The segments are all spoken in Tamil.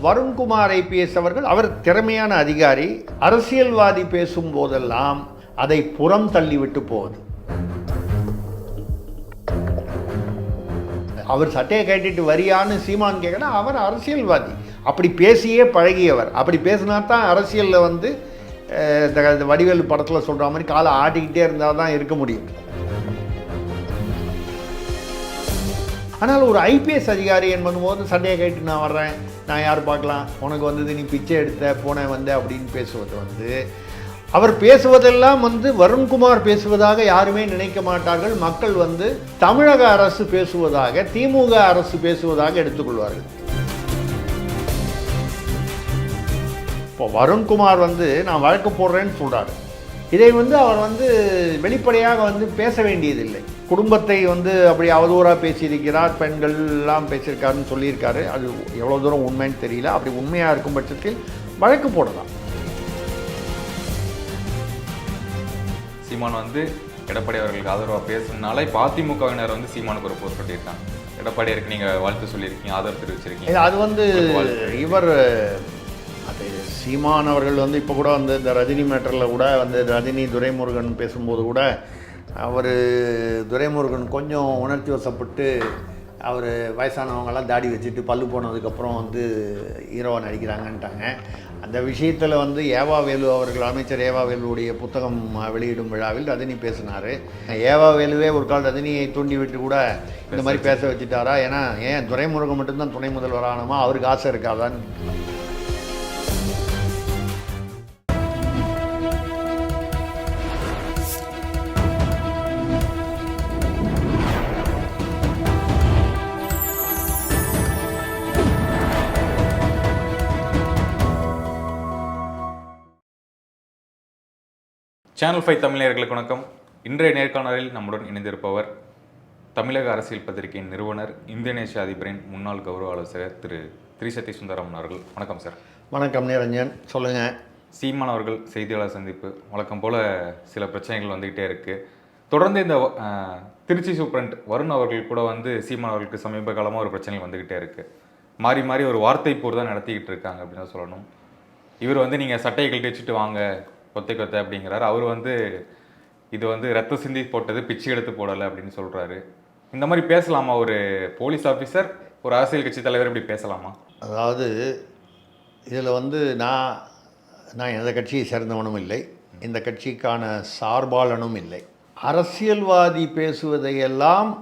வருண்குமார் ஐபிஎஸ் அவர்கள் அவர் திறமையான அதிகாரி. அரசியல்வாதி பேசும் போதெல்லாம் அதை புறம் தள்ளிவிட்டு போகுது. அவர் சட்டையை கட்டிட்டு வரியான்னு சீமான் கேட்கணும். அவர் அரசியல்வாதி, அப்படி பேசியே பழகியவர். அப்படி பேசினா தான் அரசியலில் வந்து இந்த வடிவேலு படத்தில் சொல்கிற மாதிரி காலை ஆட்டிக்கிட்டே இருந்தால் தான் இருக்க முடியும். ஆனால் ஒரு ஐபிஎஸ் அதிகாரி என்பதும்போது சட்டையை கட்டிட்டு நான் வர்றேன், நான் யார் பார்க்கலாம், உனக்கு வந்தது நீ பிச்சை எடுத்த போன வந்த அப்படின்னு பேசுவது வந்து, அவர் பேசுவதெல்லாம் வந்து வருண்குமார் பேசுவதாக யாருமே நினைக்க மாட்டார்கள். மக்கள் வந்து தமிழக அரசு பேசுவதாக, திமுக அரசு பேசுவதாக எடுத்துக்கொள்வார்கள். இப்போ வருண்குமார் வந்து நான் வழக்கு போடுறேன்னு சொல்கிறாரு. இதை வந்து அவர் வந்து வெளிப்படையாக வந்து பேச வேண்டியதில்லை. குடும்பத்தை வந்து அப்படி அவதூறாக பேசியிருக்கிறார், பெண்கள் எல்லாம் பேசியிருக்காருன்னு சொல்லியிருக்காரு. அது எவ்வளோ தூரம் உண்மைன்னு தெரியல. அப்படி உண்மையாக இருக்கும் பட்சத்தில் வழக்கு போடலாம். சீமான் வந்து எடப்பாடி அவர்களுக்கு ஆதரவாக பேசுனால இப்போ அதிமுகவினர் வந்து சீமானுக்கு ஒரு போஸ்ட் பண்ணியிருக்காங்க. எடப்பாடியாருக்கு நீங்கள் வாழ்த்து சொல்லியிருக்கீங்க, ஆதரவு தெரிவிச்சிருக்கீங்க. அது வந்து இவர் அது சீமான் அவர்கள் வந்து இப்போ கூட வந்து இந்த ரஜினி மேட்டரில் கூட வந்து ரஜினி துரைமுருகன் பேசும்போது கூட அவர் துரைமுருகன் கொஞ்சம் உணர்ச்சி வசப்பட்டு அவர் வயசானவங்கெல்லாம் தாடி வச்சுட்டு பல்லு போனதுக்கப்புறம் வந்து ஹீரோவாக நடிக்கிறாங்கன்ட்டாங்க. அந்த விஷயத்தில் வந்து ஏவா வேலு அவர்கள், அமைச்சர் ஏவா வேலுடைய புத்தகம் வெளியிடும் விழாவில் ரஜினி பேசினார். ஏவா வேலுவே ஒரு கால் ரஜினியை தூண்டி விட்டு கூட இந்த மாதிரி பேச வச்சுட்டாரா? ஏன்னா ஏன் துரைமுருகன் மட்டும்தான் துணை முதல்வர் ஆனோமா, அவருக்கு ஆசை இருக்காதான்னு. சேனல் 5 தமிழர்களுக்கு வணக்கம். இன்றைய நேர்காணலில் நம்முடன் இணைந்திருப்பவர் தமிழக அரசியல் பத்திரிகையின் நிறுவனர், இந்திய நேஷ அதிபரின் முன்னாள் கௌரவ ஆலோசகர் திரு திரிசக்தி சுந்தரம் அவர்கள். வணக்கம் சார். வணக்கம் நிரஞ்சன், சொல்லுங்கள். சீமான் அவர்கள் செய்தியாளர் சந்திப்பு வழக்கம் போல் சில பிரச்சனைகள் வந்துக்கிட்டே இருக்குது. தொடர்ந்து இந்த திருச்சி சூப்பரண்ட் வருண் அவர்கள் கூட வந்து சீமான் அவர்களுக்கு சமீப காலமாக ஒரு பிரச்சனை வந்துக்கிட்டே இருக்குது. மாறி மாறி ஒரு வார்த்தை போர் தான் நடத்திக்கிட்டு இருக்காங்க அப்படின்னு தான் சொல்லணும். இவர் வந்து நீங்கள் சட்டையை கழட்டி வச்சுட்டு வாங்க கொத்தை அப்படிங்கிறாரு. அவர் வந்து இது வந்து ரத்த சிந்தி போட்டது, பிச்சு எடுத்து போடலை அப்படின்னு சொல்கிறாரு. இந்த மாதிரி பேசலாமா ஒரு போலீஸ் ஆஃபீஸர், ஒரு அரசியல் கட்சி தலைவர் இப்படி பேசலாமா? அதாவது இதில் வந்து நான் எந்த கட்சியை சேர்ந்தவனும் இல்லை, இந்த கட்சிக்கான சார்பாளனும் இல்லை. அரசியல்வாதி பேசுவதையெல்லாம்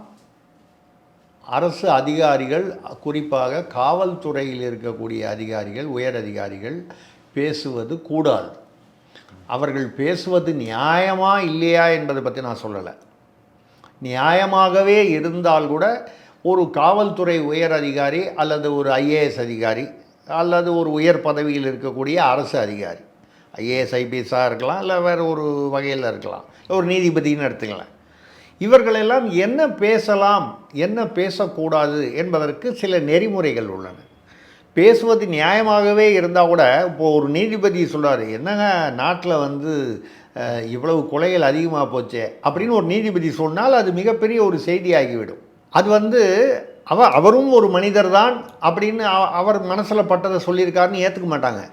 அரசு அதிகாரிகள், குறிப்பாக காவல்துறையில் இருக்கக்கூடிய அதிகாரிகள், உயர் அதிகாரிகள் பேசுவது கூடாது. அவர்கள் பேசுவது நியாயமா இல்லையா என்பதை பற்றி நான் சொல்லலை. நியாயமாகவே இருந்தால் கூட ஒரு காவல்துறை உயர் அதிகாரி அல்லது ஒரு ஐஏஎஸ் அதிகாரி அல்லது ஒரு உயர் பதவியில் இருக்கக்கூடிய அரசு அதிகாரி, ஐஏஎஸ் ஐபிஎஸ்ஸாக இருக்கலாம், இல்லை வேறு ஒரு வகையில் இருக்கலாம், ஒரு நீதிபதின்னு எடுத்துக்கலாம், இவர்களெல்லாம் என்ன பேசலாம் என்ன பேசக்கூடாது என்பதற்கு சில நெறிமுறைகள் உள்ளன. பேசுவது நியாயமாகவே இருந்தால் கூட இப்போது ஒரு நீதிபதி சொல்கிறார், என்னங்க நாட்டில் வந்து இவ்வளவு கொலைகள் அதிகமாக போச்சே அப்படின்னு ஒரு நீதிபதி சொன்னால் அது மிகப்பெரிய ஒரு செய்தியாகிவிடும். அது வந்து அவரும் ஒரு மனிதர் தான் அப்படின்னு அவர் மனசில் பட்டதை சொல்லியிருக்காருன்னு ஏற்றுக்க மாட்டாங்க.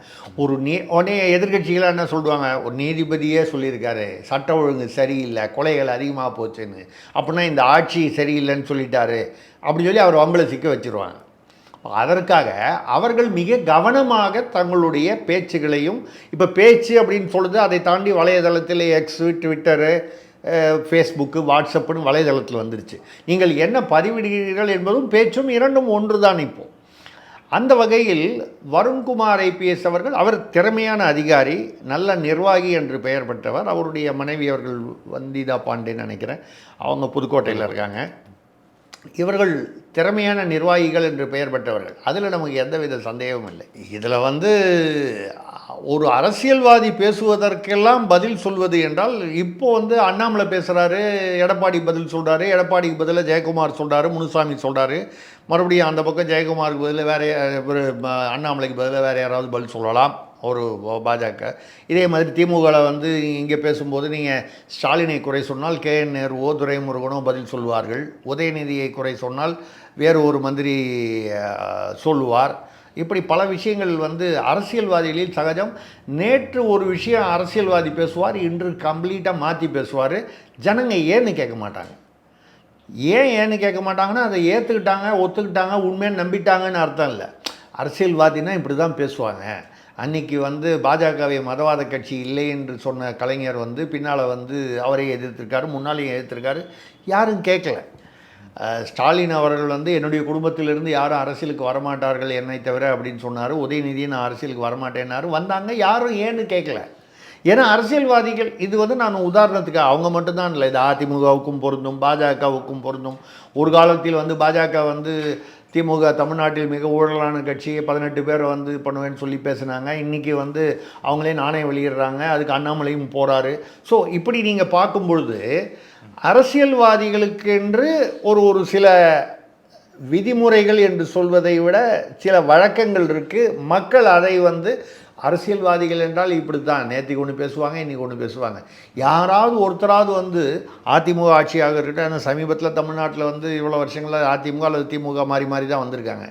உடனே எதிர்கட்சிகளாக என்ன சொல்லுவாங்க, ஒரு நீதிபதியே சொல்லியிருக்காரு சட்ட ஒழுங்கு சரியில்லை, கொலைகள் அதிகமாக போச்சுன்னு, அப்படின்னா இந்த ஆட்சி சரியில்லைன்னு சொல்லிட்டாரு அப்படி சொல்லி அவர் வம்பளை சிக்க வச்சுருவாங்க. அதற்காக அவர்கள் மிக கவனமாக தங்களுடைய பேச்சுகளையும், இப்போ பேச்சு அப்படின்னு சொல்லுது, அதை தாண்டி வலைதளத்தில் எக்ஸ், ட்விட்டரு, ஃபேஸ்புக்கு, வாட்ஸ்அப்புன்னு வலைதளத்தில் வந்துருச்சு. நீங்கள் என்ன பதிவிடுகிறீர்கள் என்பதும் பேச்சும் இரண்டும் ஒன்று தான். இப்போது அந்த வகையில் வருண்குமார் ஐபிஎஸ் அவர்கள், அவர் திறமையான அதிகாரி, நல்ல நிர்வாகி என்று பெயர் பெற்றவர். அவருடைய மனைவி அவர்கள் வந்திதா பாண்டேன்னு நினைக்கிறேன், அவங்க புதுக்கோட்டையில் இருக்காங்க. இவர்கள் திறமையான நிர்வாகிகள் என்று பெயர் பெற்றவர்கள், அதில் நமக்கு எந்தவித சந்தேகமும் இல்லை. இதில் வந்து ஒரு அரசியல்வாதி பேசுவதற்கெல்லாம் பதில் சொல்வது என்றால், இப்போ வந்து அண்ணாமலை பேசுகிறாரு, எடப்பாடி பதில் சொல்கிறாரு, எடப்பாடிக்கு பதிலாக ஜெயக்குமார் சொல்கிறாரு, முனுசாமி சொல்கிறாரு, மறுபடியும் அந்த பக்கம் ஜெயக்குமாருக்கு பதிலாக வேறு அண்ணாமலைக்கு பதிலாக வேறு யாராவது பதில் சொல்லலாம் ஒரு பாஜக. இதே மாதிரி திமுகவில் வந்து இங்கே பேசும்போது நீங்கள் ஸ்டாலினை குறை சொன்னால் KN நேருவோ துரைமுருகனோ பதில் சொல்வார்கள், உதயநிதியை குறை சொன்னால் வேறு ஒரு மந்திரி சொல்லுவார், இப்படி பல விஷயங்கள் வந்து அரசியல்வாதிகளில் சகஜம். நேற்று ஒரு விஷயம் அரசியல்வாதி பேசுவார், இன்று கம்ப்ளீட்டாக மாற்றி பேசுவார். ஜனங்க ஏன்னு கேட்க மாட்டாங்க. ஏன்னு கேட்க மாட்டாங்கன்னா அதை ஏற்றுக்கிட்டாங்க, ஒத்துக்கிட்டாங்க, உண்மையாக நம்பிட்டாங்கன்னு அர்த்தம் இல்லை. அரசியல்வாதினா இப்படி தான் பேசுவாங்க. அன்றைக்கி வந்து பாஜகவை மதவாத கட்சி இல்லை என்று சொன்ன கலைஞர் வந்து பின்னால் வந்து அவரை எதிர்த்திருக்காரு, முன்னாலேயும் எதிர்த்திருக்காரு. யாரும் கேட்கல. ஸ்டாலின் அவர்கள் வந்து என்னுடைய குடும்பத்திலிருந்து யாரும் அரசியலுக்கு வரமாட்டார்கள் என்னை தவிர அப்படின்னு சொன்னார். உதயநிதியை நான் அரசியலுக்கு வரமாட்டேன்னாரு. வந்தாங்க, யாரும் ஏன்னு கேட்கல. ஏன்னா அரசியல்வாதிகள் இது வந்து நான் உதாரணத்துக்கு அவங்க மட்டும்தான் இல்லை, இது அதிமுகவுக்கும் பொருந்தும், பாஜகவுக்கும் பொருந்தும். ஒரு காலத்தில் வந்து பாஜக வந்து திமுக தமிழ்நாட்டில் மிக ஊழலான கட்சி, 18 பேரை வந்து பண்ணுவேன்னு சொல்லி பேசுனாங்க. இன்றைக்கி வந்து அவங்களே நாணயம் வெளியிடுறாங்க, அதுக்கு அண்ணாமலையும் போகிறாரு. ஸோ இப்படி நீங்கள் பார்க்கும் பொழுது அரசியல்வாதிகளுக்கென்று ஒரு சில விதிமுறைகள் என்று சொல்வதை விட சில வழக்கங்கள் இருக்குது. மக்கள் அதை வந்து அரசியல்வாதிகள் என்றால் இப்படி தான், நேற்றுக்கு ஒன்று பேசுவாங்க, இன்றைக்கி ஒன்று பேசுவாங்க. யாராவது ஒருத்தராவது வந்து அதிமுக ஆட்சியாக இருக்கட்டும், ஆனால் சமீபத்தில் தமிழ்நாட்டில் வந்து இவ்வளோ வருஷங்களில் அதிமுக அல்லது திமுக மாறி மாறி தான் வந்திருக்காங்க.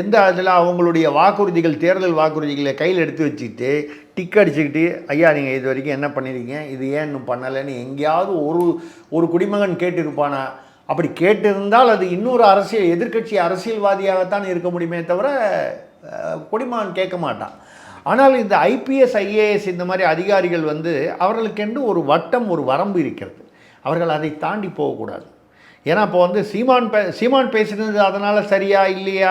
எந்த அதில் அவங்களுடைய வாக்குறுதிகள், தேர்தல் வாக்குறுதிகளை கையில் எடுத்து வச்சுக்கிட்டு டிக் அடிச்சுக்கிட்டு, ஐயா நீங்கள் இது வரைக்கும் என்ன பண்ணியிருக்கீங்க, இது ஏன் இன்னும் பண்ணலைன்னு எங்கேயாவது ஒரு குடிமகன் கேட்டிருப்பானா? அப்படி கேட்டிருந்தால் அது இன்னொரு எதிர்க்கட்சி அரசியல்வாதியாகத்தான் இருக்க முடியுமே தவிர குடிமகன் கேட்க மாட்டான். ஆனால் இந்த ஐபிஎஸ் ஐஏஎஸ் இந்த மாதிரி அதிகாரிகள் வந்து அவர்களுக்கென்று ஒரு வட்டம், ஒரு வரம்பு இருக்கிறது. அவர்கள் அதை தாண்டி போகக்கூடாது. ஏன்னா இப்போ வந்து சீமான் பேசினது அதனால் சரியா இல்லையா?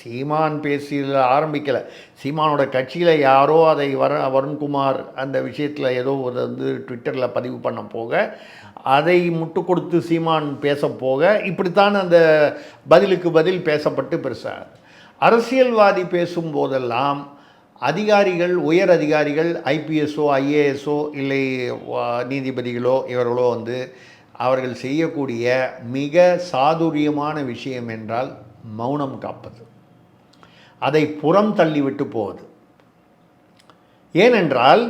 சீமான் பேசியில் ஆரம்பிக்கலை. சீமானோட கட்சியில் யாரோ அதை வருண்குமார் அந்த விஷயத்தில் ஏதோ வந்து ட்விட்டரில் பதிவு பண்ண போக, அதை முட்டு கொடுத்து சீமான் பேச போக, இப்படித்தான் அந்த பதிலுக்கு பதில் பேசப்பட்டு பெருசாக. அரசியல்வாதி பேசும்போதெல்லாம் அதிகாரிகள், உயர் அதிகாரிகள், ஐபிஎஸ்ஓ ஐஏஎஸ்ஓ இல்லை நீதிபதிகளோ இவர்களோ வந்து அவர்கள் செய்யக்கூடிய மிக சாதுரியமான விஷயம் என்றால் மௌனம் காப்பது, அதை புறம் தள்ளிவிட்டு போவது. ஏனென்றால்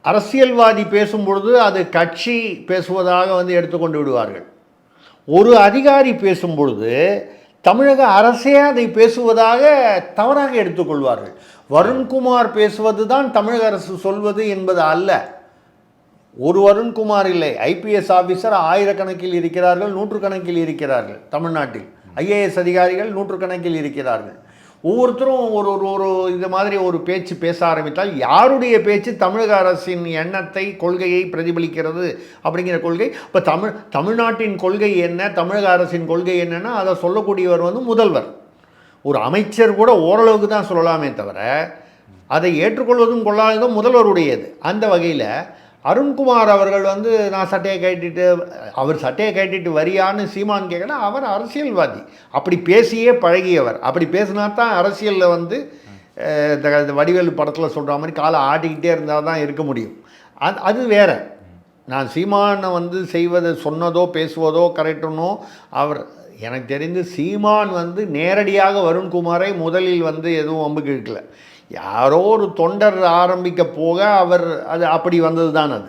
அரசியல்வாதி பேசும்பொழுது அது கட்சி பேசுவதாக வந்து எடுத்துக்கொண்டு விடுவார்கள். ஒரு அதிகாரி பேசும்பொழுது தமிழக அரசே அதை பேசுவதாக தவறாக எடுத்துக்கொள்வார்கள். வருண்குமார் பேசுவது தான் தமிழக அரசு சொல்வது என்பது அல்ல. ஒரு வருண்குமார் இல்லை, ஐபிஎஸ் ஆஃபீஸர் ஆயிரக்கணக்கில் இருக்கிறார்கள், நூற்றுக்கணக்கில் இருக்கிறார்கள். தமிழ்நாட்டில் ஐஏஎஸ் அதிகாரிகள் நூற்றுக்கணக்கில் இருக்கிறார்கள். ஒவ்வொருத்தரும் ஒரு இது மாதிரி ஒரு பேச்சு பேச ஆரம்பித்தால் யாருடைய பேச்சு தமிழக அரசின் எண்ணத்தை, கொள்கையை பிரதிபலிக்கிறது அப்படிங்கிற கொள்கை. இப்போ தமிழ்நாட்டின் கொள்கை என்ன, தமிழக அரசின் கொள்கை என்னன்னா அதை சொல்லக்கூடியவர் வந்து முதல்வர். ஒரு அமைச்சர் கூட ஓரளவுக்கு தான் சொல்லலாமே தவிர அதை ஏற்றுக்கொள்வதும் கொள்ளாததும் முதல்வருடையது. அந்த வகையில் அருண்குமார் அவர்கள் வந்து நான் சட்டையை கட்டிட்டு வரியான்னு சீமான் கேட்கணும். அவர் அரசியல்வாதி, அப்படி பேசியே பழகியவர். அப்படி பேசினா தான் அரசியலில் வந்து இந்த வடிவேலு படத்தில் சொல்கிற மாதிரி காலை ஆட்டிக்கிட்டே இருந்தால் தான் இருக்க முடியும். அது வேறு. நான் சீமானை வந்து சொன்னதோ பேசுவதோ கரெக்டுனோ, அவர் எனக்கு தெரிந்து சீமான் வந்து நேரடியாக வருண்குமாரை முதலில் வந்து எதுவும் வம்புக்கு இழுக்கல. யாரோ ஒரு தொண்டர் ஆரம்பிக்க போக அது அப்படி வந்தது தான் அது.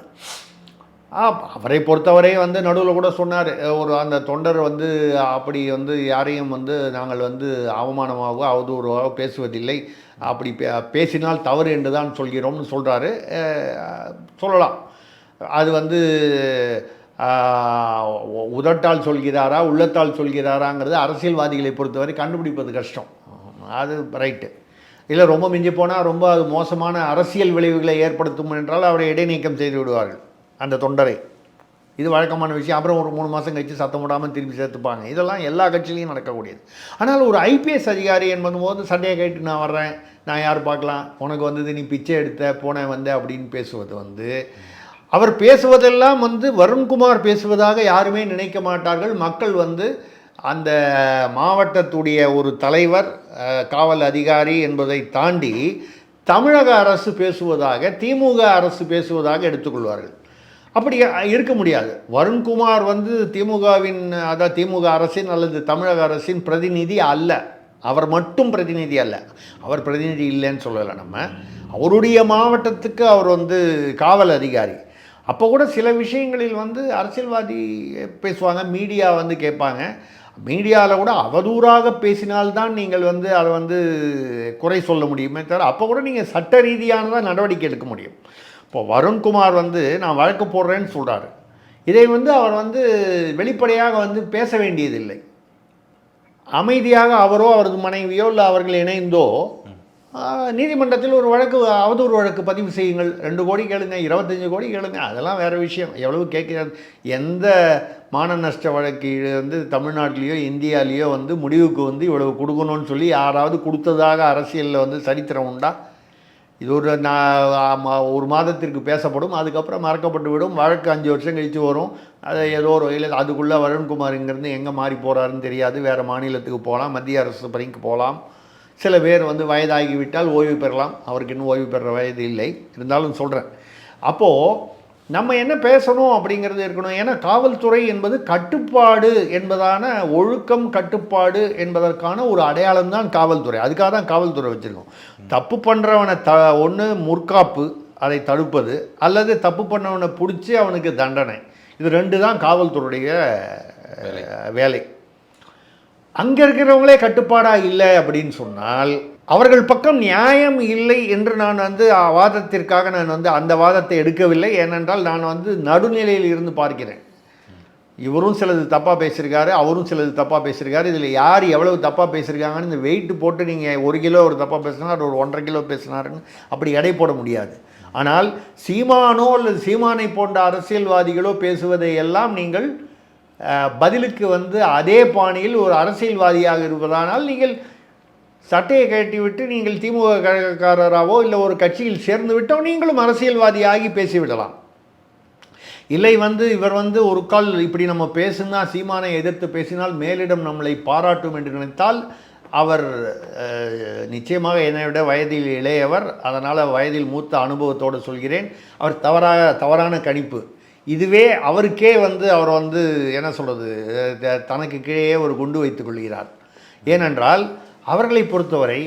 அவரை பொறுத்தவரை வந்து நடுவில் கூட சொன்னார், அந்த தொண்டர் வந்து அப்படி வந்து யாரையும் வந்து நாங்கள் வந்து அவமானமாகவோ அவதூறாகவோ பேசுவதில்லை, அப்படி பேசினால் தவறு என்று தான் சொல்கிறோம்னு சொல்கிறாரு. சொல்லலாம். அது வந்து உதட்டால் சொல்கிறாரா உள்ளத்தால் சொல்கிறாராங்கிறது அரசியல்வாதிகளை பொறுத்தவரை கண்டுபிடிப்பது கஷ்டம். அது ரைட்டு. இல்லை ரொம்ப மிஞ்சி போனால் ரொம்ப அது மோசமான அரசியல் விளைவுகளை ஏற்படுத்தும் என்றால் அவரை இடைநீக்கம் செய்து விடுவார்கள் அந்த தொண்டரை. இது வழக்கமான விஷயம். அப்புறம் ஒரு 3 மாதம் கழித்து சத்தம் விடாமல் திருப்பி சேர்த்துப்பாங்க. இதெல்லாம் எல்லா கட்சியிலையும் நடக்கக்கூடியது. ஆனால் ஒரு ஐபிஎஸ் அதிகாரி என்பதும்போது சண்டையை கேட்டு நான் வர்றேன், நான் யார் பார்க்கலாம், உனக்கு வந்தது நீ பிச்சை எடுத்த போன வந்த அப்படின்னு பேசுவது வந்து, அவர் பேசுவதெல்லாம் வந்து வருண்குமார் பேசுவதாக யாருமே நினைக்க மாட்டார்கள். மக்கள் வந்து அந்த மாவட்டத்துடைய ஒரு தலைவர், காவல் அதிகாரி என்பதை தாண்டி தமிழக அரசு பேசுவதாக, திமுக அரசு பேசுவதாக எடுத்துக்கொள்வார்கள். அப்படி இருக்க முடியாது. வருண்குமார் வந்து திமுக அரசின் அல்லது தமிழக அரசின் பிரதிநிதி அல்ல. அவர் மட்டும் பிரதிநிதி அல்ல. அவர் பிரதிநிதி இல்லைன்னு சொல்லலை நம்ம. அவருடைய மாவட்டத்துக்கு அவர் வந்து காவல் அதிகாரி. அப்போ கூட சில விஷயங்களில் வந்து அரசியல்வாதி பேசுவாங்க, மீடியா வந்து கேட்பாங்க. மீடியாவில் கூட அவதூறாக பேசினால்தான் நீங்கள் வந்து அதை வந்து குறை சொல்ல முடியுமே தவிர அப்போ கூட நீங்கள் சட்ட ரீதியானதான் நடவடிக்கை எடுக்க முடியும். இப்போ வருண்குமார் வந்து நான் வழக்கு போடுறேன்னு சொல்கிறாரு. இதை வந்து அவர் வந்து வெளிப்படையாக வந்து பேச வேண்டியதில்லை. அமைதியாக அவரோ அவரது மனைவியோ இல்லை அவர்கள் இணைந்தோ நீதிமன்றத்தில் ஒரு வழக்கு அவதூறு வழக்கு பதிவு செய்யுங்கள். 2 கோடி கேளுங்க, 25 கோடி கேளுங்க, அதெல்லாம் வேறு விஷயம். எவ்வளவு கேட்கிறார்? எந்த மான நஷ்ட வழக்கு வந்து தமிழ்நாட்டிலேயோ இந்தியாலேயோ வந்து முடிவுக்கு வந்து இவ்வளவு கொடுக்கணும்னு சொல்லி யாராவது கொடுத்ததாக அரசியலில் வந்து சரித்திரம் உண்டா? இது ஒரு மாதத்திற்கு பேசப்படும், அதுக்கப்புறம் மறக்கப்பட்டு விடும். வழக்கு 5 வருஷம் கழித்து வரும். அது ஏதோ ஒரு வகையில் அதுக்குள்ளே வருண்குமார் இங்கேருந்து எங்கே மாறி போகிறாருன்னு தெரியாது. வேறு மாநிலத்துக்கு போகலாம், மத்திய அரசு பணிக்கு போகலாம். சில பேர் வந்து வயதாகிவிட்டால் ஓய்வு பெறலாம். அவருக்கு இன்னும் ஓய்வு பெற வயது இல்லை, இருந்தாலும் சொல்கிறேன். அப்போது நம்ம என்ன பேசணும் அப்படிங்கிறது இருக்கணும். ஏன்னா காவல்துறை என்பது கட்டுப்பாடு என்பதான ஒழுக்கம், கட்டுப்பாடு என்பதற்கான ஒரு அடையாளம் தான் காவல்துறை. அதுக்காக தான் காவல்துறை வச்சுருக்கோம். தப்பு பண்ணுறவனை ஒன்று முற்காப்பு, அதை தடுப்பது, அல்லது தப்பு பண்ணவனை பிடிச்சி அவனுக்கு தண்டனை. இது 2 தான் காவல்துறையுடைய வேலை. அங்கே இருக்கிறவங்களே கட்டுப்பாடாக இல்லை அப்படின்னு சொன்னால் அவர்கள் பக்கம் நியாயம் இல்லை என்று நான் வந்து வாதத்திற்காக நான் வந்து அந்த வாதத்தை எடுக்கவில்லை. ஏனென்றால் நான் வந்து நடுநிலையில் இருந்து பார்க்கிறேன். இவரும் சிலது தப்பாக பேசியிருக்காரு, அவரும் சிலது தப்பாக பேசியிருக்காரு. இதில் யார் எவ்வளவு தப்பாக பேசியிருக்காங்கன்னு இந்த வெயிட்டு போட்டு நீங்கள் 1 கிலோ ஒரு தப்பாக பேசினார், ஒரு 1.5 கிலோ பேசினாருன்னு அப்படி எடை போட முடியாது. ஆனால் சீமானோ அல்லது சீமானை போன்ற அரசியல்வாதிகளோ பேசுவதை எல்லாம் நீங்கள் பதிலுக்கு வந்து அதே பாணியில் ஒரு அரசியல்வாதியாக இருப்பதானால் நீங்கள் சட்டையை கட்டிவிட்டு நீங்கள் திமுக கழகக்காரராகவோ இல்லை ஒரு கட்சியில் சேர்ந்து விட்டோ நீங்களும் அரசியல்வாதியாகி பேசிவிடலாம். இல்லை வந்து இவர் வந்து ஒரு கால் இப்படி நம்ம பேசுனா சீமானை எதிர்த்து பேசினால் மேலிடம் நம்மளை பாராட்டும் என்று நினைத்தால் அவர் நிச்சயமாக என்னை விட வயதில் இளையவர். அதனால் வயதில் மூத்த அனுபவத்தோடு சொல்கிறேன், அவர் தவறான கணிப்பு. இதுவே அவருக்கே வந்து அவர் வந்து என்ன சொல்கிறது, தனக்கு கீழே ஒரு குண்டு வைத்துக் கொள்கிறார். ஏனென்றால் அவர்களை பொறுத்தவரை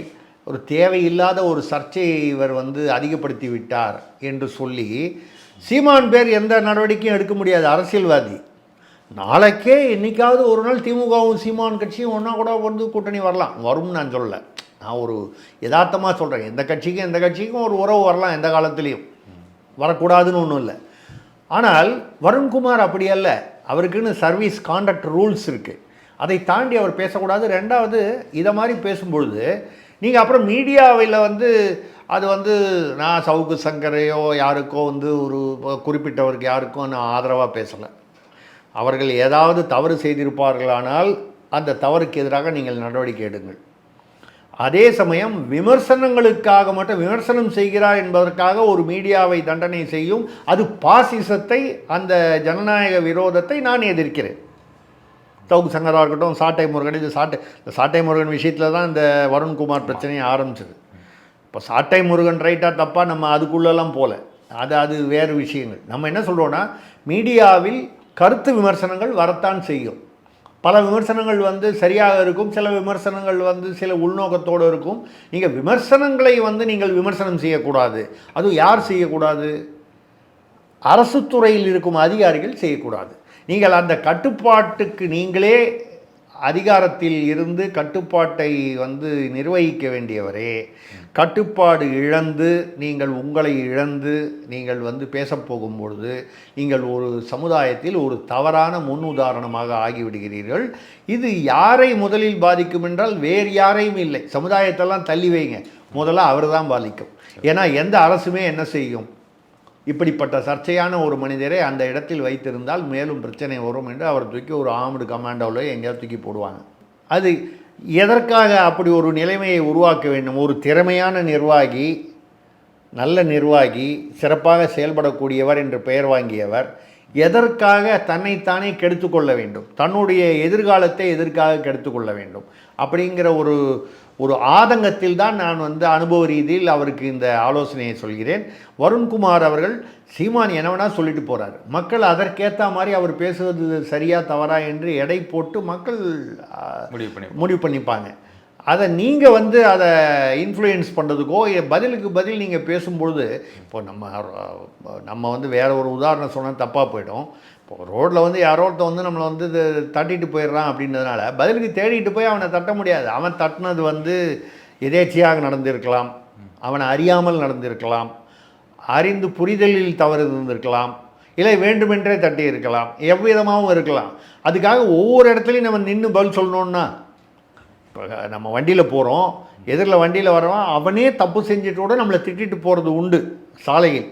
ஒரு தேவையில்லாத ஒரு சர்ச்சையை இவர் வந்து அதிகப்படுத்தி விட்டார் என்று சொல்லி சீமான் பேர் எந்த நடவடிக்கையும் எடுக்க முடியாது. அரசியல்வாதி நாளைக்கே என்றைக்காவது ஒரு நாள் திமுகவும் சீமான் கட்சியும் ஒன்றா கூட வந்து கூட்டணி வரலாம். வரும்னு நான் சொல்லலை, நான் ஒரு யதார்த்தமாக சொல்கிறேன். எந்த கட்சிக்கும் ஒரு உறவு வரலாம், எந்த காலத்துலேயும் வரக்கூடாதுன்னு ஒன்றும் இல்லை. ஆனால் வருண்குமார் அப்படி அல்ல. அவருக்குன்னு சர்வீஸ் கான்டக்ட் ரூல்ஸ் இருக்குது, அதை தாண்டி அவர் பேசக்கூடாது. 2வது இதை மாதிரி பேசும்பொழுது நீங்கள் அப்புறம் மீடியாவில் வந்து அது வந்து நான் சவுக்கு சங்கரையோ யாருக்கோ வந்து ஒரு குறிப்பிட்டவருக்கு யாருக்கோ நான் ஆதரவாக பேசலை. அவர்கள் ஏதாவது தவறு செய்திருப்பார்களானால் அந்த தவறுக்கு எதிராக நீங்கள் நடவடிக்கை எடுங்கள். அதே சமயம் விமர்சனங்களுக்காக மட்டும் விமர்சனம் செய்கிறார் என்பதற்காக ஒரு மீடியாவை தண்டனை செய்யும் அது பாசிசத்தை, அந்த ஜனநாயக விரோதத்தை நான் எதிர்க்கிறேன். சவுக்கு சங்கராக இருக்கட்டும், சாட்டை முருகன், இந்த சாட்டை முருகன் விஷயத்தில் தான் இந்த வருண்குமார் பிரச்சனையை ஆரம்பிச்சது. இப்போ சாட்டை முருகன் ரைட்டாக தப்பாக நம்ம அதுக்குள்ளெல்லாம் போகல, அது வேறு விஷயங்கள். நம்ம என்ன சொல்கிறோன்னா மீடியாவில் கருத்து விமர்சனங்கள் வரத்தான் செய்யும். பல விமர்சனங்கள் வந்து சரியாக இருக்கும், சில விமர்சனங்கள் வந்து சில உள்நோக்கத்தோடு இருக்கும். நீங்கள் விமர்சனங்களை வந்து நீங்கள் விமர்சனம் செய்யக்கூடாது. அதுவும் யார் செய்யக்கூடாது? அரசு துறையில் இருக்கும் அதிகாரிகள் செய்யக்கூடாது. நீங்கள் அந்த கட்டுப்பாட்டுக்கு நீங்களே அதிகாரத்தில் இருந்து கட்டுப்பாட்டை வந்து நிர்வகிக்க வேண்டியவரே கட்டுப்பாடு இழந்து உங்களை இழந்து நீங்கள் வந்து பேசப்போகும்பொழுது நீங்கள் ஒரு சமுதாயத்தில் ஒரு தவறான முன் உதாரணமாக ஆகிவிடுகிறீர்கள். இது யாரை முதலில் பாதிக்கும் என்றால் வேறு யாரையும் இல்லை, சமுதாயத்தெல்லாம் தள்ளி வைங்க, முதல்ல அவர் தான் பாதிக்கும். ஏன்னா எந்த அரசுமே என்ன செய்யும், இப்படிப்பட்ட சர்ச்சையான ஒரு மனிதரை அந்த இடத்தில் வைத்திருந்தால் மேலும் பிரச்சனை வரும் என்று அவர் தூக்கி ஒரு ஆர்ம்டு கமாண்டோவில் எங்கேயாவது தூக்கி போடுவாங்க. அது எதற்காக அப்படி ஒரு நிலைமையை உருவாக்க வேண்டும்? ஒரு திறமையான நிர்வாகி, நல்ல நிர்வாகி, சிறப்பாக செயல்படக்கூடியவர் என்று பெயர் வாங்கியவர் எதற்காக தன்னைத்தானே கெடுத்துக்கொள்ள வேண்டும்? தன்னுடைய எதிர்காலத்தை எதற்காக கெடுத்துக்கொள்ள வேண்டும்? அப்படிங்கிற ஒரு ஆதங்கத்தில் தான் நான் வந்து அனுபவ ரீதியில் அவருக்கு இந்த ஆலோசனையை சொல்கிறேன். வருண்குமார் அவர்கள் சீமான் என்ன வேணால் சொல்லிட்டு போகிறார், மக்கள் அதற்கேற்ற மாதிரி அவர் பேசுவது சரியா தவறா என்று எடை போட்டு மக்கள் முடிவு பண்ணிப்பாங்க. அதை நீங்கள் வந்து அதை இன்ஃப்ளூயன்ஸ் பண்ணுறதுக்கோ பதிலுக்கு பதில் நீங்கள் பேசும்பொழுது, இப்போ நம்ம வந்து வேறு ஒரு உதாரணம் சொன்னால் தப்பாக போயிடும். இப்போ ரோட்டில் வந்து யாரோ ஒருத்தன் வந்து நம்மளை வந்து இது தட்டிட்டு போயிடுறான் அப்படின்றதுனால பதிலுக்கு தேடிட்டு போய் அவனை தட்ட முடியாது. அவன் தட்டினது வந்து எதேச்சையாக நடந்திருக்கலாம், அவன் அறியாமல் நடந்திருக்கலாம், அறிந்து புரிதலில் தவறு இருந்திருக்கலாம், இல்லை வேண்டுமென்றே தட்டி இருக்கலாம், எவ்விதமாகவும் இருக்கலாம். அதுக்காக ஒவ்வொரு இடத்துலையும் நம்ம நின்று பதில் சொல்லணுன்னா, இப்போ நம்ம வண்டியில் போகிறோம், எதிரில் வண்டியில் வர்றவன் அவனே தப்பு செஞ்சுட்டு கூட நம்மளை திட்டிட்டு போகிறது உண்டு சாலையில்.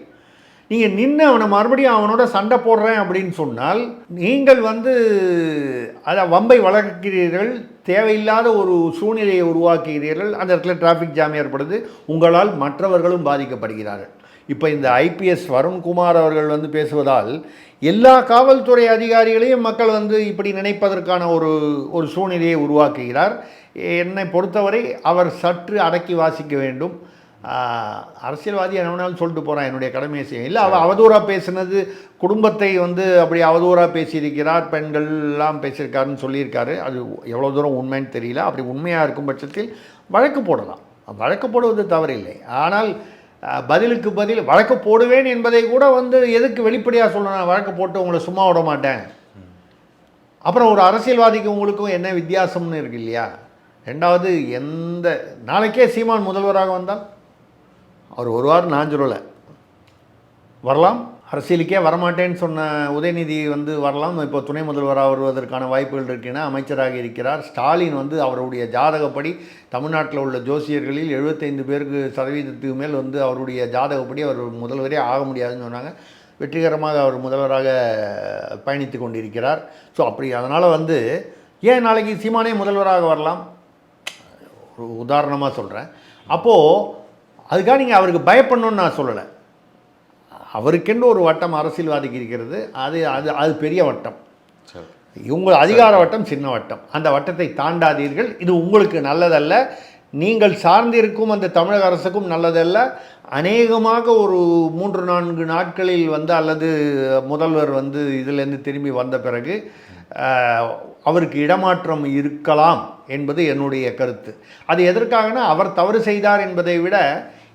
நீங்கள் நின்று அவனை மறுபடியும் அவனோட சண்டை போடுறேன் அப்படின்னு சொன்னால் நீங்கள் வந்து அதை வம்பை வளர்க்கிறீர்கள், தேவையில்லாத ஒரு சூழ்நிலையை உருவாக்குகிறீர்கள். அந்த இடத்துல டிராஃபிக் ஜாம் ஏற்படுது, உங்களால் மற்றவர்களும் பாதிக்கப்படுகிறார்கள். இப்போ இந்த ஐபிஎஸ் வருண்குமார் அவர்கள் வந்து பேசுவதால் எல்லா காவல்துறை அதிகாரிகளையும் மக்கள் வந்து இப்படி நினைப்பதற்கான ஒரு சூழ்நிலையை உருவாக்குகிறார். என்னை பொறுத்தவரை அவர் சற்று அடக்கி வாசிக்க வேண்டும். அரசியல்வாதி என்ன வேணாலும் சொல்லிட்டு போகிறான், என்னுடைய கடமையை செய்ய இல்லை. அவர் அவதூறாக பேசுனது, குடும்பத்தை வந்து அப்படி அவதூறாக பேசியிருக்கிறார், பெண்கள் எல்லாம் பேசியிருக்காருன்னு சொல்லியிருக்காரு. அது எவ்வளோ தூரம் உண்மைன்னு தெரியல. அப்படி உண்மையாக இருக்கும் பட்சத்தில் வழக்கு போடலாம், வழக்கு போடுவது தவறில்லை. ஆனால் பதிலுக்கு பதில் வழக்கு போடுவேன் என்பதை கூட வந்து எதுக்கு வெளிப்படையாக சொல்லணும்? வழக்கு போட்டு உங்களை சும்மா விட மாட்டேன். அப்புறம் ஒரு அரசியல்வாதிக்கு உங்களுக்கும் என்ன வித்தியாசம்னு இருக்கு இல்லையா? ரெண்டாவது, எந்த நாளைக்கே சீமான் முதல்வராக வந்தால் அவர் ஒரு வாரம் நான் சொல்லலை, வரலாம். அரசியலுக்கே வரமாட்டேன்னு சொன்ன உதயநிதி வந்து வரலாம். இப்போ துணை முதல்வராக வருவதற்கான வாய்ப்புகள் இருக்கின்றன. அமைச்சராக இருக்கிறார். ஸ்டாலின் வந்து அவருடைய ஜாதகப்படி தமிழ்நாட்டில் உள்ள ஜோசியர்களில் 75 பேருக்கு சதவீதத்துக்கு மேல் வந்து அவருடைய ஜாதகப்படி அவர் முதல்வரே ஆக முடியாதுன்னு சொன்னாங்க. வெற்றிகரமாக அவர் முதல்வராக பயணித்து கொண்டிருக்கிறார். ஸோ அப்படி அதனால் வந்து ஏன் நாளைக்கு சீமானே முதல்வராக வரலாம், ஒரு உதாரணமாக சொல்கிறேன். அப்போது அதுக்காக நீங்கள் அவருக்கு பயப்படணும்னு நான் சொல்லலை. அவருக்கென்று ஒரு வட்டம் அரசியல்வாதிக்கு இருக்கிறது. அது பெரிய வட்டம். இவங்க அதிகார வட்டம் சின்ன வட்டம். அந்த வட்டத்தை தாண்டாதீர்கள். இது உங்களுக்கு நல்லதல்ல, நீங்கள் சார்ந்திருக்கும் அந்த தமிழக அரசுக்கும் நல்லதல்ல. அநேகமாக ஒரு 3-4 நாட்களில் வந்து அல்லது முதல்வர் வந்து இதிலேருந்து திரும்பி வந்த பிறகு அவருக்கு இடமாற்றம் இருக்கலாம் என்பது என்னுடைய கருத்து. அது எதற்காகனா, அவர் தவறு செய்தார் என்பதை விட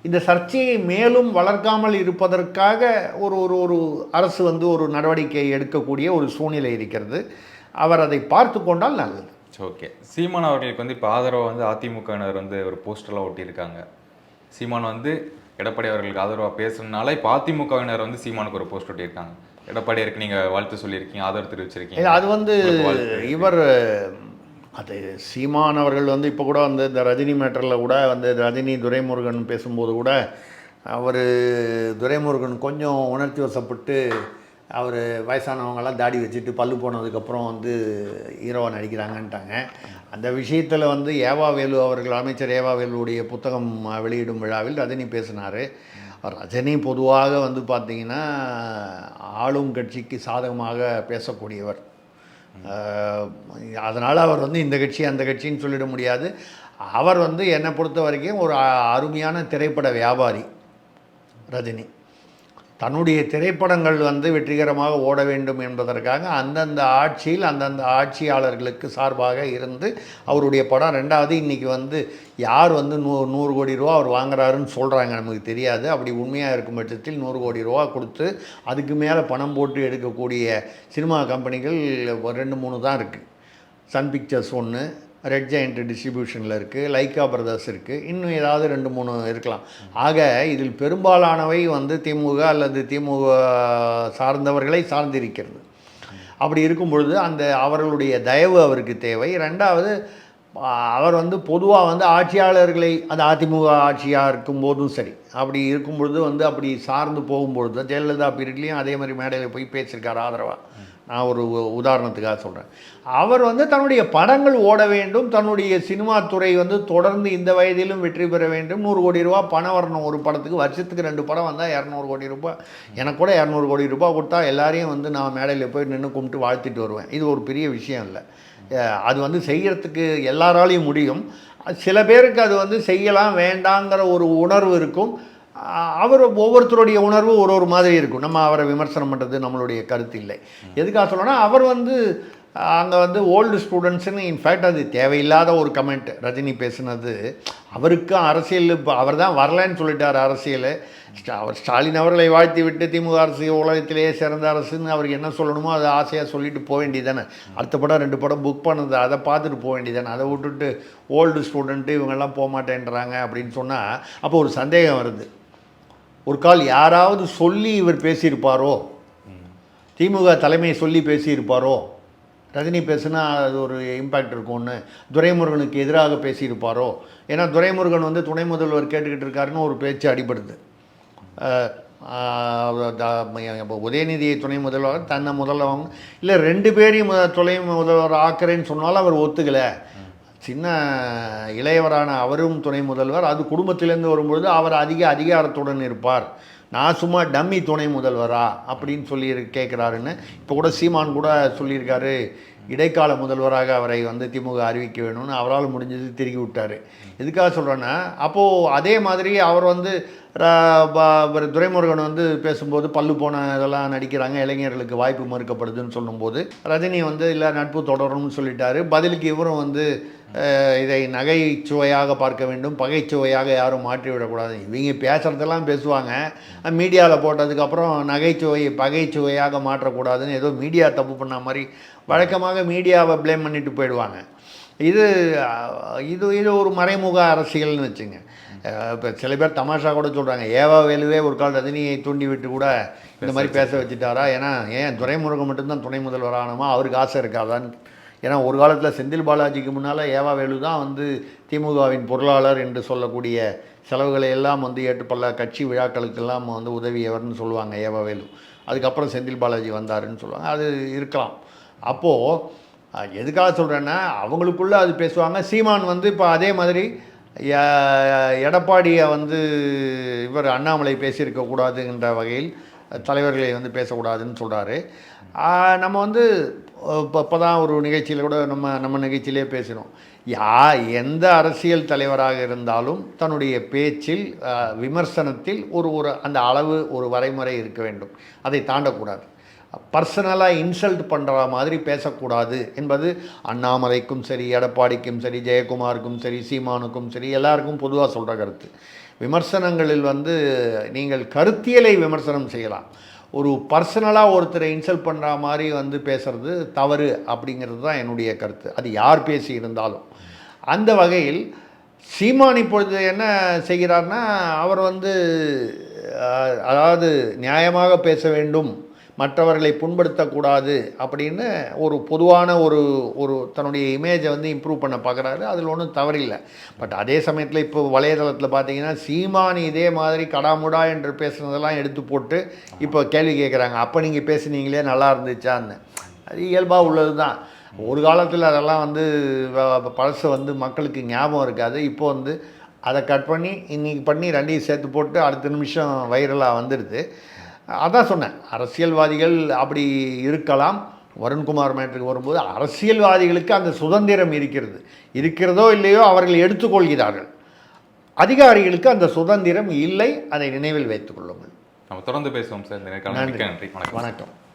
இந்த சர்ச்சையை மேலும் வளர்க்காமல் இருப்பதற்காக ஒரு அரசு வந்து ஒரு நடவடிக்கை எடுக்கக்கூடிய ஒரு சூழ்நிலை இருக்கிறது. அவர் அதை பார்த்து கொண்டால் நல்லது. ஓகே. சீமான் அவர்களுக்கு வந்து இப்போ ஆதரவாக வந்து அதிமுகவினர் வந்து ஒரு போஸ்டர்லாம் ஒட்டியிருக்காங்க. சீமான் வந்து எடப்பாடி அவர்களுக்கு ஆதரவாக பேசுறதுனால இப்போ அதிமுகவினர் வந்து சீமானுக்கு ஒரு போஸ்ட் ஒட்டியிருக்காங்க. எடப்பாடியாருக்கு நீங்கள் வாழ்த்து சொல்லியிருக்கீங்க, ஆதரவு தெரிவிச்சிருக்கீங்க. அது வந்து இவர் அது சீமான் அவர்கள் வந்து இப்போ கூட வந்து இந்த ரஜினி மேட்டரில் கூட வந்து ரஜினி துரைமுருகன் பேசும்போது கூட அவர் துரைமுருகன் கொஞ்சம் உணர்ச்சி வசப்பட்டு அவர் வயசானவங்கெல்லாம் தாடி வச்சுட்டு பல்லு போனதுக்கப்புறம் வந்து ஹீரோவாக நடிக்கிறாங்கன்ட்டாங்க. அந்த விஷயத்தில் வந்து ஏவாவேலு அவர்கள், அமைச்சர் ஏவாவேலுடைய புத்தகம் வெளியிடும் விழாவில் ரஜினி பேசினார். ரஜினி பொதுவாக வந்து பார்த்திங்கன்னா ஆளும் கட்சிக்கு சாதகமாக பேசக்கூடியவர். அதனால் அவர் வந்து இந்த கட்சி அந்த கட்சின்னு சொல்லிட முடியாது. அவர் வந்து என்னை பொறுத்த வரைக்கும் ஒரு அருமையான திரைப்பட வியாபாரி ரஜினி. தன்னுடைய திரைப்படங்கள் வந்து வெற்றிகரமாக ஓட வேண்டும் என்பதற்காக அந்தந்த ஆட்சியில் அந்தந்த ஆட்சியாளர்களுக்கு சார்பாக இருந்து அவருடைய படம். ரெண்டாவது, இன்றைக்கி வந்து யார் வந்து 100 கோடி ரூபா அவர் வாங்குறாருன்னு சொல்கிறாங்க, நமக்கு தெரியாது. அப்படி உண்மையாக இருக்கும் பட்சத்தில் 100 கோடி ரூபா கொடுத்து அதுக்கு மேலே பணம் போட்டு எடுக்கக்கூடிய சினிமா கம்பெனிகள் 2-3 தான் இருக்குது. சன் பிக்சர்ஸ் ஒன்று, ரெட் ஜெயண்ட் டிஸ்ட்ரிபியூஷனில் இருக்குது, லைக்கா பிரதர்ஸ் இருக்குது, இன்னும் ஏதாவது 2-3 இருக்கலாம். ஆக இதில் பெரும்பாலானவை வந்து திமுக அல்லது திமுக சார்ந்தவர்களை சார்ந்திருக்கிறது. அப்படி இருக்கும் பொழுது அந்த அவர்களுடைய தயவு அவருக்கு தேவை. ரெண்டாவது, அவர் வந்து பொதுவாக வந்து ஆட்சியாளர்களை, அது அதிமுக ஆட்சியாக இருக்கும்போதும் சரி, அப்படி இருக்கும்பொழுது வந்து அப்படி சார்ந்து போகும்பொழுது, ஜெயலலிதா பீரியட்லேயும் அதே மாதிரி மேடையில் போய் பேசியிருக்கார் ஆதரவாக. நான் ஒரு உதாரணத்துக்காக சொல்கிறேன். அவர் வந்து தன்னுடைய படங்கள் ஓட வேண்டும், தன்னுடைய சினிமா துறை வந்து தொடர்ந்து இந்த வயதிலும் வெற்றி பெற வேண்டும். 100 கோடி ரூபா பணம் வரணும் ஒரு படத்துக்கு. வருஷத்துக்கு 2 படம் வந்தால் 200 கோடி ரூபாய். எனக்கு கூட 200 கோடி ரூபாய் கொடுத்தா எல்லாரையும் வந்து நான் மேடையில் போய் நின்று கும்பிட்டு வாழ்த்திட்டு வருவேன். இது ஒரு பெரிய விஷயம் இல்லை. அது வந்து செய்கிறதுக்கு எல்லாராலையும் முடியும். சில பேருக்கு அது வந்து செய்யலாம் வேண்டாங்கிற ஒரு உணர்வு இருக்கும். அவர் ஒவ்வொருத்தருடைய உணர்வு ஒரு மாதிரி இருக்கும். நம்ம அவரை விமர்சனம் பண்ணுறது நம்மளுடைய கருத்து இல்லை. எதுக்காக சொல்லணும்னா, அவர் வந்து அங்கே வந்து ஓல்டு ஸ்டூடெண்ட்ஸுன்னு இன்ஃபேக்ட் அது தேவையில்லாத ஒரு கமெண்ட் ரஜினி பேசுனது. அவருக்கும் அரசியல் இப்போ அவர் தான் வரலன்னு சொல்லிட்டார் அரசியல். அவர் ஸ்டாலின் அவர்களை வாழ்த்தி விட்டு திமுக அரசு உலகத்திலேயே சிறந்த அரசுன்னு அவருக்கு என்ன சொல்லணுமோ அதை ஆசையாக சொல்லிட்டு போக வேண்டியதானே. அடுத்த படம் 2 படம் புக் பண்ணது, அதை பார்த்துட்டு போக வேண்டியதானே. அதை விட்டுட்டு ஓல்டு ஸ்டூடெண்ட்டு இவங்கெல்லாம் போக மாட்டேன்றாங்க அப்படின்னு சொன்னால் அப்போ ஒரு சந்தேகம் வருது. ஒரு கால் யாராவது சொல்லி இவர் பேசியிருப்பாரோ, திமுக தலைமையை சொல்லி பேசியிருப்பாரோ, ரஜினி பேசுனா அது ஒரு இம்பேக்ட் இருக்கும்னு துரைமுருகனுக்கு எதிராக பேசியிருப்பாரோ. ஏன்னா துரைமுருகன் வந்து துணை முதல்வர் கேட்டுக்கிட்டு இருக்காருன்னு ஒரு பேச்சு அடிபடுது. உதயநிதியை துணை முதல்வர் தன்னை முதல்வர் இல்லை 2 பேரையும் துணை முதல்வர் ஆக்குறேன்னு சொன்னாலும் அவர் ஒத்துக்கலை. சின்ன இளையவரான அவரும் துணை முதல்வர், அது குடும்பத்திலேருந்து வரும்பொழுது அவர் அதிக அதிகாரத்துடன் இருப்பார். நான் சும்மா டம்மி துணை முதல்வரா அப்படின்னு சொல்லி கேட்குறாருன்னு இப்போ கூட சீமான் கூட சொல்லியிருக்காரு. இடைக்கால முதல்வராக அவரை வந்து திமுக அறிவிக்க வேணும்னு அவரால் முடிஞ்சது திருக்கி விட்டார். எதுக்காக சொல்கிறேன்னா, அப்போது அதே மாதிரி அவர் வந்து துரைமுருகன் வந்து பேசும்போது பல்லு போன இதெல்லாம் நடிக்கிறாங்க, இளைஞர்களுக்கு வாய்ப்பு மறுக்கப்படுதுன்னு சொல்லும்போது ரஜினி வந்து இல்லை நட்பு தொடரும்னு சொல்லிட்டாரு. பதிலுக்கு இவரும் வந்து இதை நகைச்சுவையாக பார்க்க வேண்டும், பகைச்சுவையாக யாரும் மாற்றிவிடக்கூடாது. இவங்க பேசுகிறதெல்லாம் பேசுவாங்க, மீடியாவில் போட்டதுக்கப்புறம் நகைச்சுவை பகைச்சுவையாக மாற்றக்கூடாதுன்னு ஏதோ மீடியா தப்பு பண்ண மாதிரி வழக்கமாக மீடியாவை ப்ளேம் பண்ணிட்டு போயிடுவாங்க. இது இது இது ஒரு மறைமுக அரசியல்னு வச்சுங்க. இப்போ சில பேர் தமாஷா கூட சொல்கிறாங்க, ஏவா வேலுவே ஒரு கால் ரஜினியை தூண்டி விட்டு கூட இந்த மாதிரி பேச வச்சுட்டாரா. ஏன் துரைமுருகன் மட்டும்தான் துணை முதல்வர் ஆனமா, அவருக்கு ஆசை இருக்காதான்னு. ஏன்னா ஒரு காலத்தில் செந்தில் பாலாஜிக்கு முன்னால் ஏவா வேலு தான் வந்து திமுகவின் பொருளாளர் என்று சொல்லக்கூடிய செலவுகளை எல்லாம் வந்து பல கட்சி விழாக்களுக்கெல்லாம் வந்து உதவியவர்னு சொல்லுவாங்க ஏவா வேலு. அதுக்கப்புறம் செந்தில் பாலாஜி வந்தாருன்னு சொல்லுவாங்க. அது இருக்கலாம். அப்போது எதுக்காக சொல்கிறேன்னா, அவங்களுக்குள்ளே அது பேசுவாங்க. சீமான் வந்து இப்போ அதே மாதிரி எடப்பாடியை வந்து இவர் அண்ணாமலை பேசியிருக்கக்கூடாதுன்ற வகையில் தலைவர்களை வந்து பேசக்கூடாதுன்னு சொல்கிறாரு. நம்ம வந்து இப்போ தான் ஒரு நிகழ்ச்சியில் கூட நம்ம நிகழ்ச்சியிலே பேசினோம். எந்த அரசியல் தலைவராக இருந்தாலும் தன்னுடைய பேச்சில் விமர்சனத்தில் ஒரு அந்த அளவு ஒரு வரைமுறை இருக்க வேண்டும், அதை தாண்டக்கூடாது. பர்சனலாக இன்சல்ட் பண்ணுற மாதிரி பேசக்கூடாது என்பது அண்ணாமலைக்கும் சரி, எடப்பாடிக்கும் சரி, ஜெயக்குமாருக்கும் சரி, சீமானுக்கும் சரி, எல்லாருக்கும் பொதுவாக சொல்கிற கருத்து. விமர்சனங்களில் வந்து நீங்கள் கருத்தியலை விமர்சனம் செய்யலாம். ஒரு பர்சனலாக ஒருத்தரை இன்சல்ட் பண்ணுற மாதிரி வந்து பேசுகிறது தவறு அப்படிங்கிறது தான் என்னுடைய கருத்து, அது யார் பேசி இருந்தாலும். அந்த வகையில் சீமான் இப்பொழுது என்ன செய்கிறார்னா, அவர் வந்து அதாவது நியாயமாக பேச வேண்டும், மற்றவர்களை புண்படுத்தக்கூடாது அப்படின்னு ஒரு பொதுவான ஒரு தன்னுடைய இமேஜை வந்து இம்ப்ரூவ் பண்ண பார்க்குறாரு. அதில் ஒன்றும் தவறில்லை. பட் அதே சமயத்தில் இப்போ வலைதளத்தில் பார்த்தீங்கன்னா சீமான் இதே மாதிரி கடாமுடா என்று பேசுனதெல்லாம் எடுத்து போட்டு இப்போ கேள்வி கேட்குறாங்க, அப்போ நீங்கள் பேசுனீங்களே நல்லா இருந்துச்சான்னு. அது இயல்பாக உள்ளது தான். ஒரு காலத்தில் அதெல்லாம் வந்து பழசு வந்து மக்களுக்கு ஞாபகம் இருக்காது. இப்போ வந்து அதை கட் பண்ணி இன்றைக்கி பண்ணி 2ஐயும் சேர்த்து போட்டு அடுத்த நிமிஷம் வைரலாக வந்துடுது. அதான் சொன்னேன், அரசியல்வாதிகள் அப்படி இருக்கலாம். வருண்குமார் மேட்டருக்கு வரும்போது அரசியல்வாதிகளுக்கு அந்த சுதந்திரம் இருக்கிறதோ இல்லையோ அவர்கள் எடுத்துக்கொள்கிறார்கள். அதிகாரிகளுக்கு அந்த சுதந்திரம் இல்லை, அதை நினைவில் வைத்துக் கொள்ளுங்கள். நம்ம தொடர்ந்து பேசுவோம் சார். இந்த நேரத்தில் நன்றி. வணக்கம்.